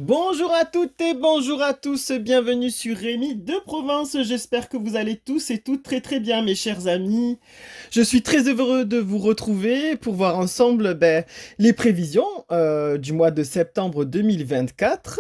Bonjour à toutes et bonjour à tous, bienvenue sur Rémi de Provence. J'espère que vous allez tous et toutes très très bien, mes chers amis. Je suis très heureux de vous retrouver pour voir ensemble les prévisions du mois de septembre 2024.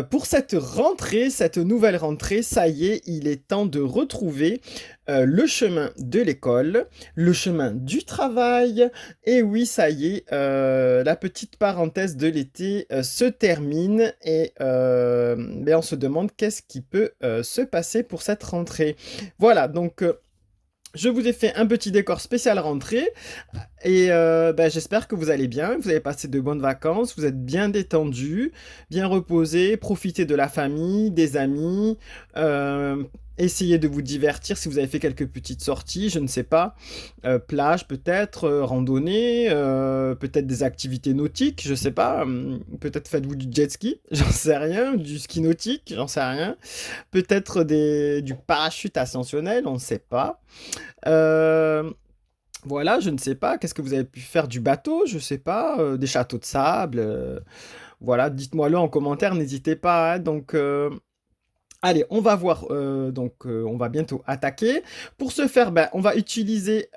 Pour cette rentrée, cette nouvelle rentrée, ça y est, il est temps de retrouver le chemin de l'école, le chemin du travail. Et oui, ça y est, la petite parenthèse de l'été se termine et on se demande qu'est-ce qui peut se passer pour cette rentrée. Voilà, donc je vous ai fait un petit décor spécial rentrée et j'espère que vous allez bien, que vous avez passé de bonnes vacances, vous êtes bien détendus, bien reposés, profitez de la famille, des amis, euh, essayez de vous divertir si vous avez fait quelques petites sorties, je ne sais pas, plage peut-être, randonnée, peut-être des activités nautiques, je sais pas, peut-être faites-vous du jet ski, j'en sais rien, du ski nautique, j'en sais rien, peut-être du parachute ascensionnel, on ne sait pas. Euh, voilà, je ne sais pas. Qu'est-ce que vous avez pu faire du bateau? Je sais pas. Des châteaux de sable. Voilà, dites-moi-le en commentaire, n'hésitez pas, hein. Donc, allez, on va voir. On va bientôt attaquer. Pour ce faire, on va utiliser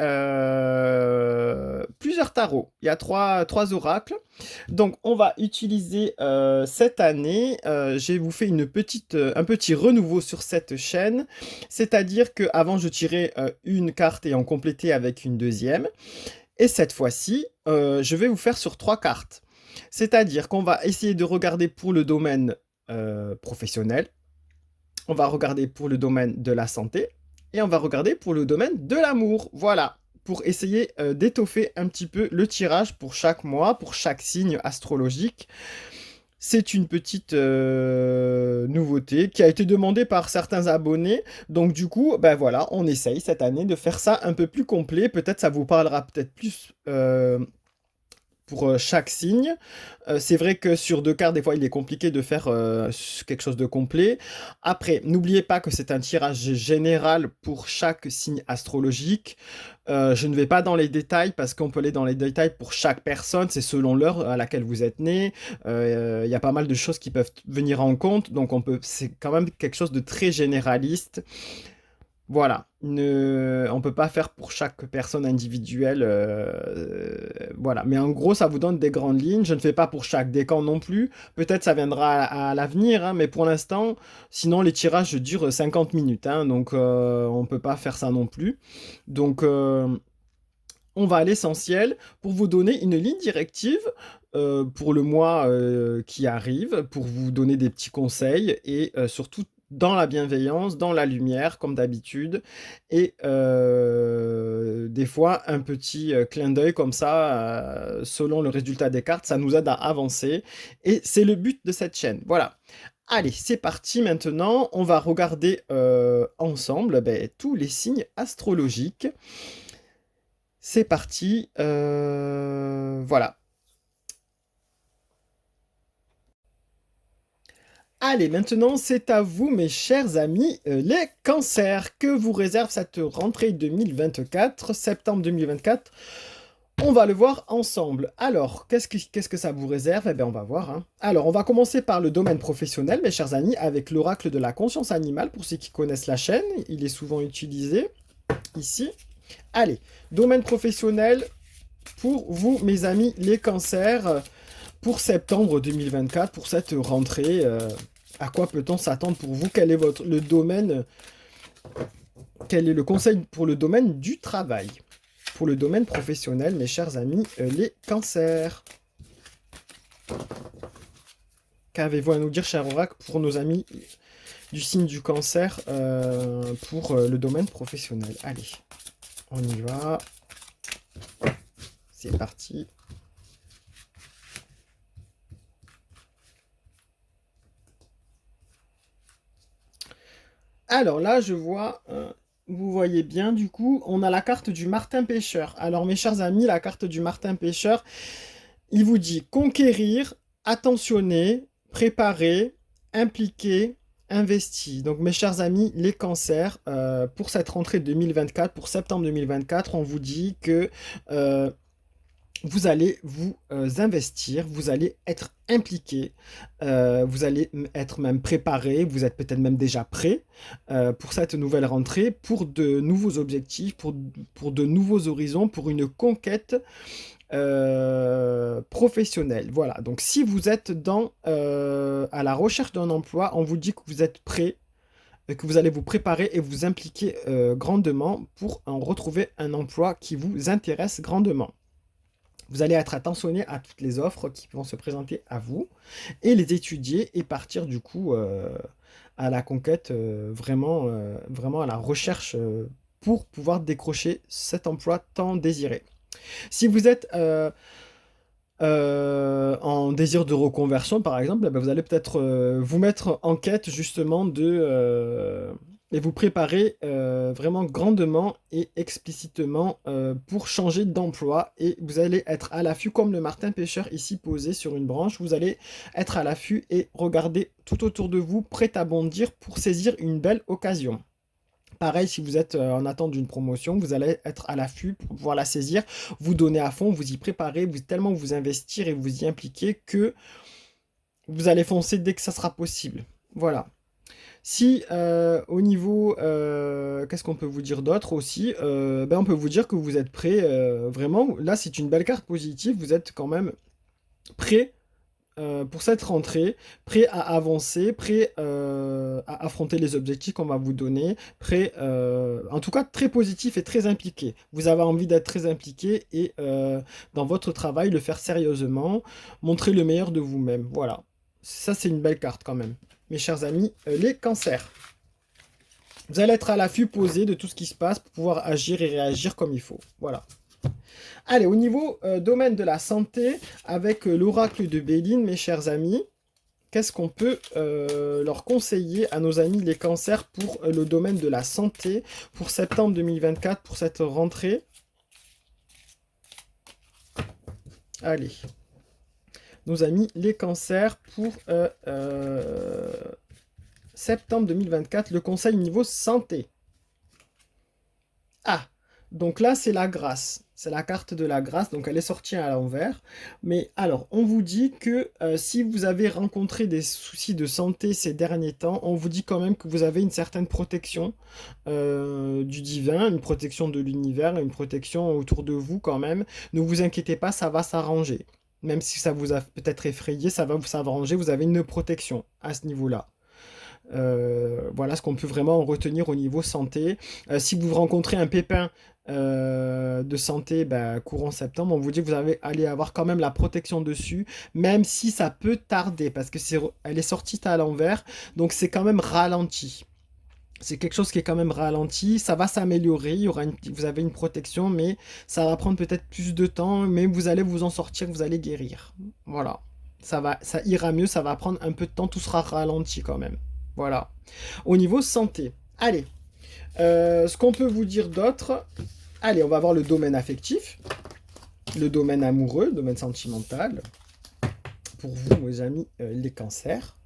plusieurs tarots. Il y a trois oracles. Donc, on va utiliser cette année. J'ai vous fait un petit renouveau sur cette chaîne. C'est-à-dire qu'avant, je tirais une carte et en complétais avec une deuxième. Et cette fois-ci, je vais vous faire sur trois cartes. C'est-à-dire qu'on va essayer de regarder pour le domaine professionnel, on va regarder pour le domaine de la santé, et on va regarder pour le domaine de l'amour. Voilà, pour essayer d'étoffer un petit peu le tirage pour chaque mois, pour chaque signe astrologique. C'est une petite nouveauté qui a été demandée par certains abonnés. Donc du coup, voilà, on essaye cette année de faire ça un peu plus complet. Peut-être ça vous parlera peut-être plus pour chaque signe. C'est vrai que sur deux cartes, des fois, il est compliqué de faire quelque chose de complet. Après, n'oubliez pas que c'est un tirage général pour chaque signe astrologique. Je ne vais pas dans les détails parce qu'on peut aller dans les détails pour chaque personne. C'est selon l'heure à laquelle vous êtes né. Il y a pas mal de choses qui peuvent venir en compte. Donc, c'est quand même quelque chose de très généraliste. Voilà, on ne peut pas faire pour chaque personne individuelle. Voilà, mais en gros, ça vous donne des grandes lignes. Je ne fais pas pour chaque décan non plus. Peut-être ça viendra à l'avenir, hein, mais pour l'instant, sinon les tirages durent 50 minutes, hein, donc on ne peut pas faire ça non plus. Donc on va à l'essentiel pour vous donner une ligne directive pour le mois qui arrive, pour vous donner des petits conseils et surtout dans la bienveillance, dans la lumière, comme d'habitude, et des fois un petit clin d'œil comme ça, selon le résultat des cartes, ça nous aide à avancer, et c'est le but de cette chaîne. Voilà. Allez, c'est parti maintenant, on va regarder ensemble tous les signes astrologiques. C'est parti. Voilà. Allez, maintenant, c'est à vous, mes chers amis, les cancers. Que vous réserve cette rentrée 2024, septembre 2024? On va le voir ensemble. Alors, qu'est-ce que ça vous réserve? Eh bien, on va voir, hein. Alors, on va commencer par le domaine professionnel, mes chers amis, avec l'oracle de la conscience animale, pour ceux qui connaissent la chaîne. Il est souvent utilisé ici. Allez, domaine professionnel, pour vous, mes amis, les cancers, pour septembre 2024, pour cette rentrée. À quoi peut-on s'attendre pour vous? Quel est le domaine? Quel est le conseil pour le domaine du travail? Pour le domaine professionnel, mes chers amis, les cancers. Qu'avez-vous à nous dire, cher oracle, pour nos amis du signe du cancer pour le domaine professionnel? Allez, on y va. C'est parti. Alors là, je vois, vous voyez bien, du coup, on a la carte du Martin Pêcheur. Alors, mes chers amis, la carte du Martin Pêcheur, il vous dit conquérir, attentionner, préparer, impliquer, investi. Donc, mes chers amis, les cancers, pour cette rentrée 2024, pour septembre 2024, on vous dit que vous allez vous investir, vous allez être impliqué, vous allez être même préparé, vous êtes peut-être même déjà prêt pour cette nouvelle rentrée, pour de nouveaux objectifs, pour de nouveaux horizons, pour une conquête professionnelle. Voilà, donc si vous êtes à la recherche d'un emploi, on vous dit que vous êtes prêt, que vous allez vous préparer et vous impliquer grandement pour en retrouver un emploi qui vous intéresse grandement. Vous allez être attentionné à toutes les offres qui vont se présenter à vous et les étudier et partir du coup à la conquête, vraiment à la recherche pour pouvoir décrocher cet emploi tant désiré. Si vous êtes en désir de reconversion, par exemple, eh ben, vous allez peut-être vous mettre en quête justement et vous préparer vraiment grandement et explicitement pour changer d'emploi. Et vous allez être à l'affût, comme le martin pêcheur ici posé sur une branche. Vous allez être à l'affût et regarder tout autour de vous, prêt à bondir pour saisir une belle occasion. Pareil, si vous êtes en attente d'une promotion, vous allez être à l'affût pour pouvoir la saisir, vous donner à fond, vous y préparer, tellement vous investir et vous y impliquer que vous allez foncer dès que ça sera possible. Voilà. Si au niveau, qu'est-ce qu'on peut vous dire d'autre aussi? Ben, on peut vous dire que vous êtes prêt, vraiment, là c'est une belle carte positive, vous êtes quand même prêt pour cette rentrée, prêt à avancer, prêt à affronter les objectifs qu'on va vous donner, prêt, en tout cas très positif et très impliqué. Vous avez envie d'être très impliqué et dans votre travail, le faire sérieusement, montrer le meilleur de vous-même. Voilà. Ça, c'est une belle carte quand même. Mes chers amis, les cancers. Vous allez être à l'affût posé de tout ce qui se passe pour pouvoir agir et réagir comme il faut. Voilà. Allez, au niveau domaine de la santé, avec l'oracle de Béline, mes chers amis, qu'est-ce qu'on peut leur conseiller à nos amis les cancers pour le domaine de la santé pour septembre 2024, pour cette rentrée? Allez, nos amis les cancers pour septembre 2024, le conseil niveau santé. Ah, donc là, c'est la grâce. C'est la carte de la grâce, donc elle est sortie à l'envers. Mais alors, on vous dit que si vous avez rencontré des soucis de santé ces derniers temps, on vous dit quand même que vous avez une certaine protection du divin, une protection de l'univers, une protection autour de vous quand même. Ne vous inquiétez pas, ça va s'arranger. Même si ça vous a peut-être effrayé, ça va vous s'arranger, vous avez une protection à ce niveau-là. Voilà ce qu'on peut vraiment en retenir au niveau santé. Si vous rencontrez un pépin de santé courant septembre, on vous dit que allez avoir quand même la protection dessus, même si ça peut tarder, parce que elle est sortie à l'envers, donc c'est quand même ralenti. C'est quelque chose qui est quand même ralenti, ça va s'améliorer, vous avez une protection, mais ça va prendre peut-être plus de temps, mais vous allez vous en sortir, vous allez guérir. Voilà. Ça ira mieux, ça va prendre un peu de temps, tout sera ralenti quand même. Voilà. Au niveau santé. Allez. Ce qu'on peut vous dire d'autre. Allez, on va voir le domaine affectif. Le domaine amoureux, le domaine sentimental. Pour vous, mes amis, les cancers.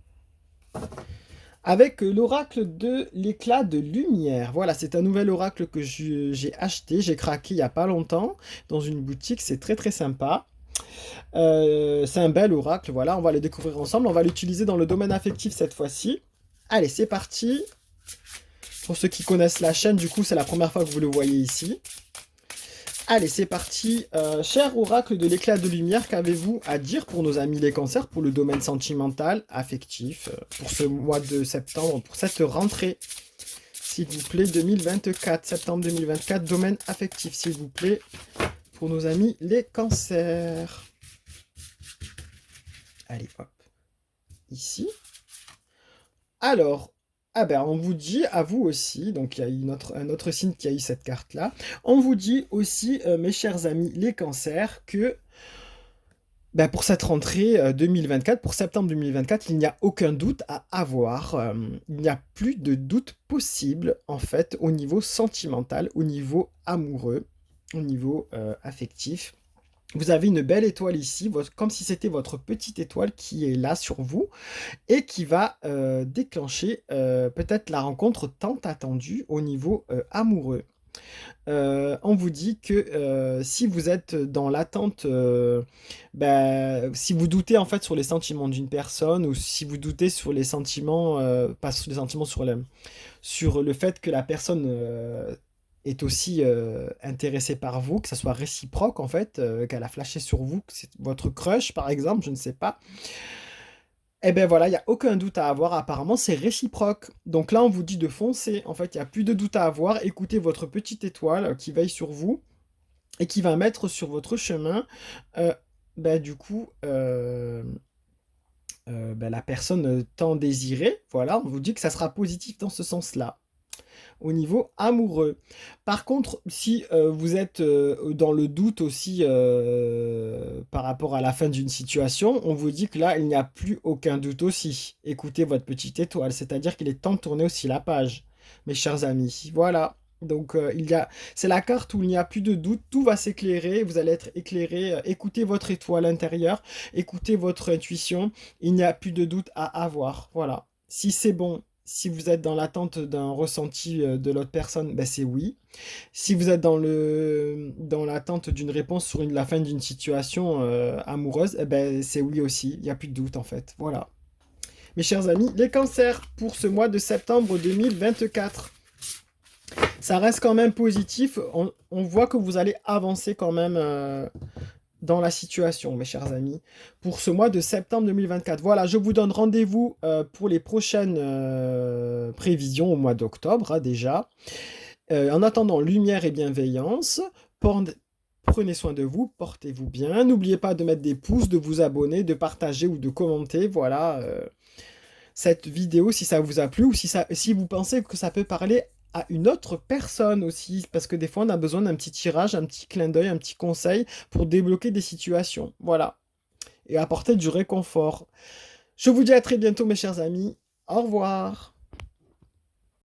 Avec l'oracle de l'éclat de lumière. Voilà, c'est un nouvel oracle que j'ai acheté. J'ai craqué il n'y a pas longtemps dans une boutique. C'est très très sympa. C'est un bel oracle. Voilà, on va le découvrir ensemble. On va l'utiliser dans le domaine affectif cette fois-ci. Allez, c'est parti. Pour ceux qui connaissent la chaîne, du coup, c'est la première fois que vous le voyez ici. Allez, c'est parti. Cher oracle de l'éclat de lumière, qu'avez-vous à dire pour nos amis les cancers, pour le domaine sentimental, affectif, pour ce mois de septembre, pour cette rentrée, s'il vous plaît, 2024, septembre 2024, domaine affectif, s'il vous plaît, pour nos amis les cancers. Allez, hop. Ici. Alors, on vous dit, à vous aussi, donc il y a un autre signe qui a eu cette carte-là, on vous dit aussi, mes chers amis les cancers, que pour cette rentrée 2024, pour septembre 2024, il n'y a aucun doute à avoir, il n'y a plus de doute possible, en fait, au niveau sentimental, au niveau amoureux, au niveau affectif. Vous avez une belle étoile ici, comme si c'était votre petite étoile qui est là sur vous et qui va déclencher peut-être la rencontre tant attendue au niveau amoureux. On vous dit que, si vous êtes dans l'attente, si vous doutez en fait sur les sentiments d'une personne ou si vous doutez sur les sentiments, pas sur les sentiments, sur le fait que la personne, est aussi, intéressée par vous, que ça soit réciproque en fait, qu'elle a flashé sur vous, que c'est votre crush par exemple, je ne sais pas. Et ben voilà, il y a aucun doute à avoir, apparemment c'est réciproque. Donc là, on vous dit de foncer, en fait, il y a plus de doute à avoir. Écoutez votre petite étoile, qui veille sur vous et qui va mettre sur votre chemin, du coup, la personne, tant désirée. Voilà, on vous dit que ça sera positif dans ce sens-là au niveau amoureux. Par contre, si vous êtes dans le doute aussi par rapport à la fin d'une situation, on vous dit que là, il n'y a plus aucun doute aussi. Écoutez votre petite étoile, c'est-à-dire qu'il est temps de tourner aussi la page, mes chers amis. Voilà. Donc c'est la carte où il n'y a plus de doute, tout va s'éclairer, vous allez être éclairé. Écoutez votre étoile intérieure, écoutez votre intuition, il n'y a plus de doute à avoir. Voilà. Si c'est bon, si vous êtes dans l'attente d'un ressenti de l'autre personne, ben c'est oui. Si vous êtes dans l'attente d'une réponse sur la fin d'une situation amoureuse, eh ben, c'est oui aussi. Il n'y a plus de doute en fait. Voilà. Mes chers amis, les cancers pour ce mois de septembre 2024. Ça reste quand même positif. On voit que vous allez avancer quand même dans la situation, mes chers amis, pour ce mois de septembre 2024. Voilà, je vous donne rendez-vous pour les prochaines prévisions au mois d'octobre, hein, déjà. En attendant, lumière et bienveillance. Prenez soin de vous, portez-vous bien. N'oubliez pas de mettre des pouces, de vous abonner, de partager ou de commenter. Voilà, cette vidéo si ça vous a plu ou si vous pensez que ça peut parler à une autre personne aussi, parce que des fois on a besoin d'un petit tirage, un petit clin d'œil, un petit conseil pour débloquer des situations. Voilà, et apporter du réconfort. Je vous dis à très bientôt mes chers amis. Au revoir.